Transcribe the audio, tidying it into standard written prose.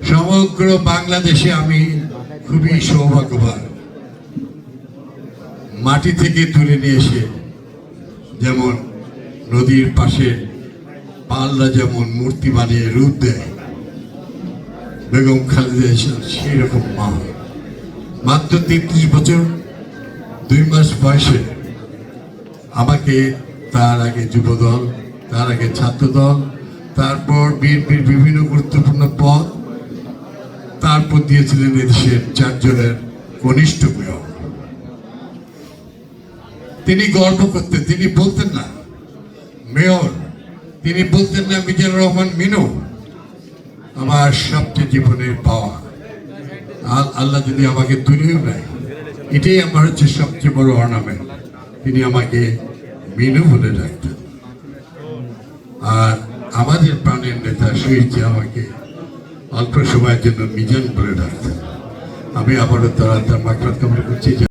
সমগ্র বাংলাদেশে আমি খুবই সৌভাগ্যবান। মাটি থেকে তুলে নিয়ে এসে যেমন নদীর পাশে পাল্লা যেমন মূর্তি বানিয়ে রূপ দেয়, বেগম খালেদা সেই রকম মা মাত্র 33 বছর 2 মাস বয়সে আমাকে তার আগে যুবদল, তার আগে ছাত্রদল, তারপর বিএনপির বিভিন্ন গুরুত্বপূর্ণ পদ, তারপর দিয়েছিলেন এদেশের 4 জনের কনিষ্ঠ মেয়র। তিনি গর্ব করতেন, তিনি বলতেন না মেয়র, তিনি বলতেন না মিজানুর রহমান মিনু। আমার সবচেয়ে জীবনের পাওয়া, আল্লাহ যদি আমাকে তুলেও নেয়, এটাই আমার হচ্ছে সবচেয়ে বড় অর্নামেন্ট। তিনি আমাকে মিনু বলে ডাকতেন। আর আমাদের প্রাণের নেতা শহীদ আমাকে অল্প সময়ের জন্য মিজান বলে ডাকতেন। আমি আবারও তার মাগফিরাত কামনা করছি।